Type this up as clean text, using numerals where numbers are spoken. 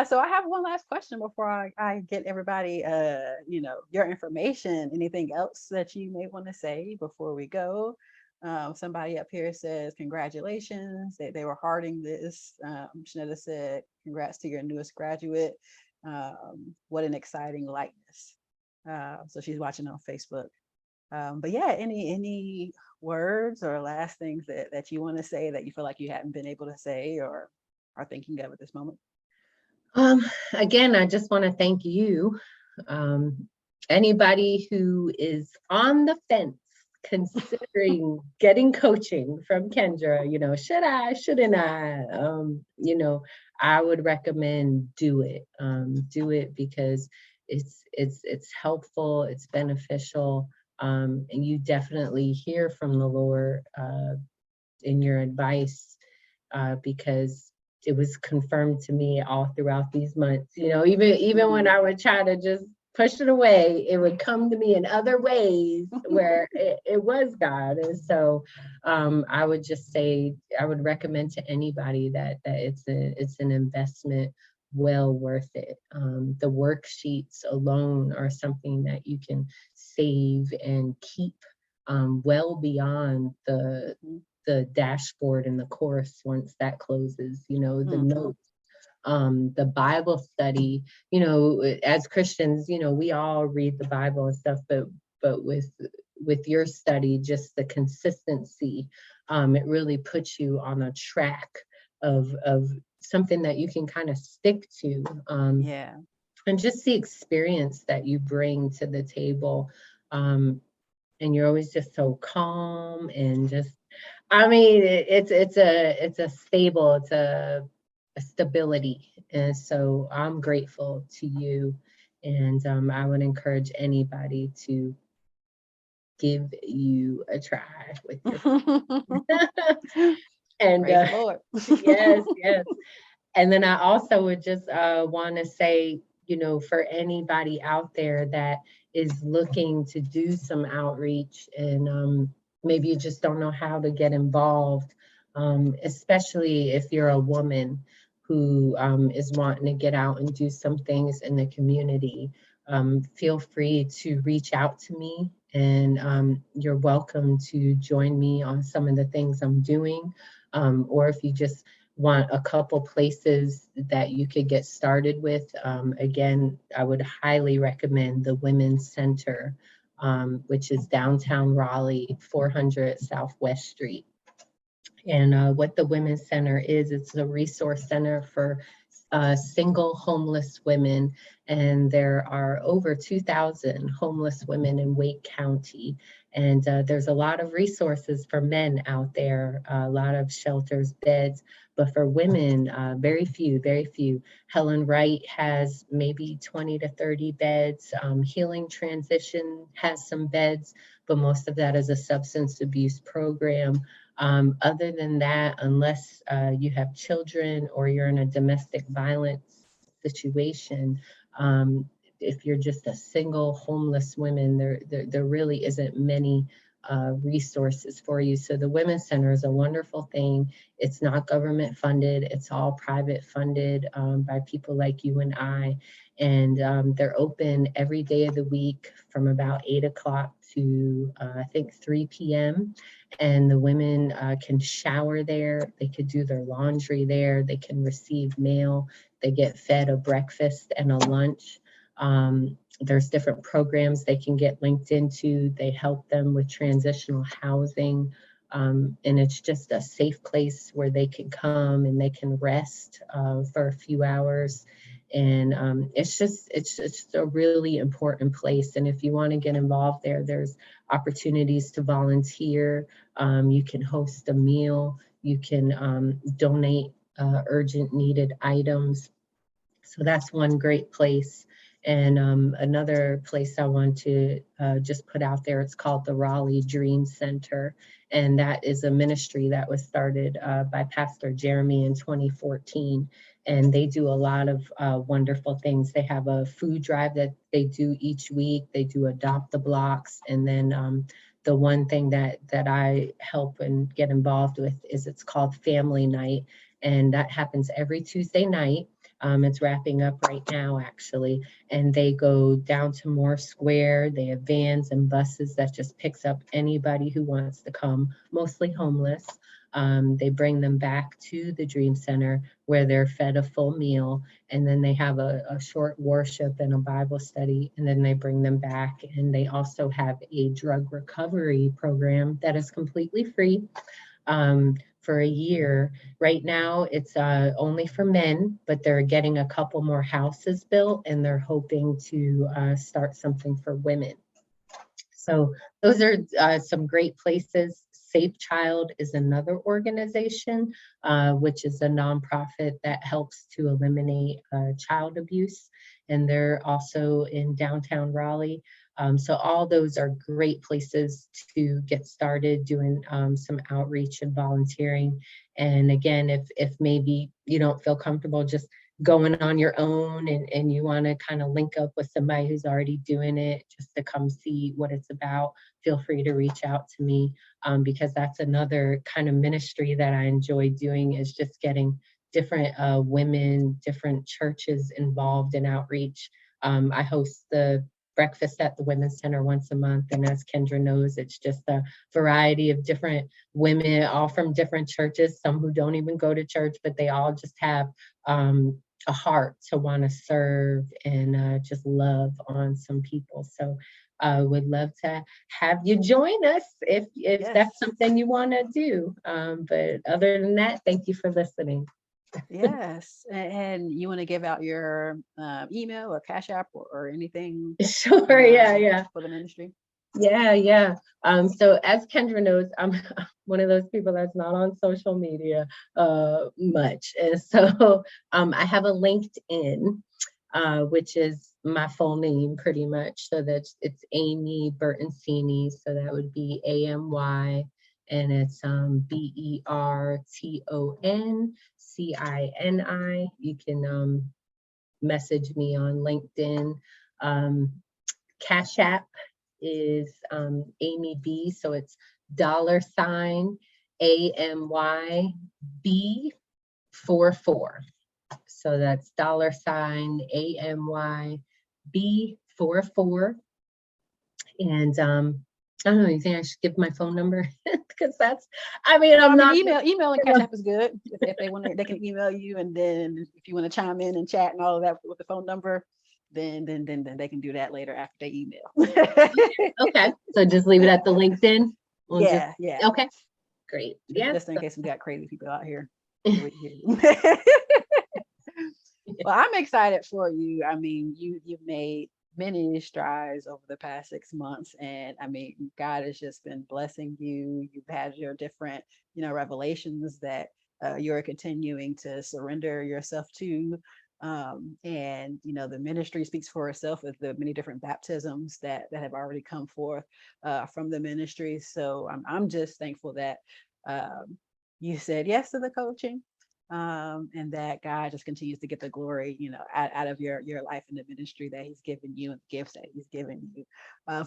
So I have one last question before I get everybody, your information. Anything else that you may want to say before we go? Somebody up here says, congratulations. They were hearting this. Shanetta said, congrats to your newest graduate. What an exciting likeness. So she's watching on Facebook. But yeah, any words or last things that you want to say that you feel like you haven't been able to say or are thinking of at this moment? Um, Again, I just want to thank you. Anybody who is on the fence considering getting coaching from Kendra, should I, shouldn't I? I would recommend do it. Do it because it's helpful, it's beneficial, and you definitely hear from the Lord in your advice because it was confirmed to me all throughout these months. Even when I would try to just push it away, it would come to me in other ways where it was God. And so I would just say, I would recommend to anybody that it's an investment well worth it. The worksheets alone are something that you can save and keep well beyond the dashboard and the course once that closes, the notes, the Bible study, as Christians, we all read the Bible and stuff, but with your study, just the consistency, it really puts you on a track of something that you can kind of stick to. Yeah. And just the experience that you bring to the table. And you're always just so calm and just, it's a stable, it's a stability. And so I'm grateful to you. And I would encourage anybody to give you a try with your and Praise the Lord. yes, yes. And then I also would just want to say, for anybody out there that is looking to do some outreach and maybe you just don't know how to get involved, especially if you're a woman who is wanting to get out and do some things in the community, feel free to reach out to me and you're welcome to join me on some of the things I'm doing. Or if you just want a couple places that you could get started with, again, I would highly recommend the Women's Center, which is downtown Raleigh, 400 Southwest Street. And what the Women's Center is, it's a resource center for single homeless women. And there are over 2,000 homeless women in Wake County. And there's a lot of resources for men out there, a lot of shelters, beds, but for women, very few, very few. Helen Wright has maybe 20 to 30 beds. Healing Transition has some beds, but most of that is a substance abuse program. Other than that, unless you have children or you're in a domestic violence situation, if you're just a single homeless woman, there really isn't many resources for you. So the Women's Center is a wonderful thing. It's not government funded. It's all private funded by people like you and I. And they're open every day of the week from about 8 o'clock to I think 3 p.m. And the women can shower there. They could do their laundry there. They can receive mail. They get fed a breakfast and a lunch. There's different programs they can get linked into. They help them with transitional housing. And it's just a safe place where they can come and they can rest for a few hours. And it's just a really important place. And if you want to get involved there, there's opportunities to volunteer. You can host a meal. You can donate urgent needed items. So that's one great place. And another place I want to just put out there, it's called the Raleigh Dream Center. And that is a ministry that was started by Pastor Jeremy in 2014. And they do a lot of wonderful things. They have a food drive that they do each week. They do adopt the blocks. And then the one thing that I help and get involved with is it's called Family Night. And that happens every Tuesday night. It's wrapping up right now, actually. And they go down to Moore Square. They have vans and buses that just picks up anybody who wants to come, mostly homeless. They bring them back to the Dream Center where they're fed a full meal, and then they have a short worship and a Bible study, and then they bring them back. And they also have a drug recovery program that is completely free for a year. Right now, it's only for men, but they're getting a couple more houses built, and they're hoping to start something for women. So those are some great places. Safe Child is another organization, which is a nonprofit that helps to eliminate child abuse. And they're also in downtown Raleigh. So all those are great places to get started doing some outreach and volunteering. And again, if maybe you don't feel comfortable just going on your own, and you want to kind of link up with somebody who's already doing it just to come see what it's about, feel free to reach out to me, because that's another kind of ministry that I enjoy doing, is just getting different women, different churches involved in outreach. I host the breakfast at the Women's Center once a month. And as Kendra knows, it's just a variety of different women, all from different churches, some who don't even go to church, but they all just have a heart to want to serve and just love on some people. So would love to have you join us if that's Yes. something you want to do. But other than that, thank you for listening. Yes. And you want to give out your email or Cash App or anything Sure, yeah, yeah. for the ministry? Yeah, yeah. So as Kendra knows, I'm one of those people that's not on social media much. And so I have a LinkedIn, which is my full name pretty much. So that's it's Amy Bertoncini. So that would be AMY, and it's Bertoncini. You can message me on LinkedIn. Um, Cash App is Amy B. So it's $AMYB44. So that's $AMYB44. And I don't know, you think I should give my phone number? Because I'm not. Email and Cash App is good. If they want to, they can email you, and then if you want to chime in and chat and all of that with the phone number, then they can do that later after they email. Okay, so just leave it at the LinkedIn. Yeah. Okay, great. Yeah. Just in case we got crazy people out here. Well, I'm excited for you. I mean, you've made many strides over the past 6 months, and I mean, God has just been blessing you. You've had your different, revelations that you're continuing to surrender yourself to. And the ministry speaks for itself with the many different baptisms that have already come forth from the ministry. So I'm just thankful that you said yes to the coaching, and that God just continues to get the glory, out of your life in the ministry that He's given you and the gifts that He's given you. For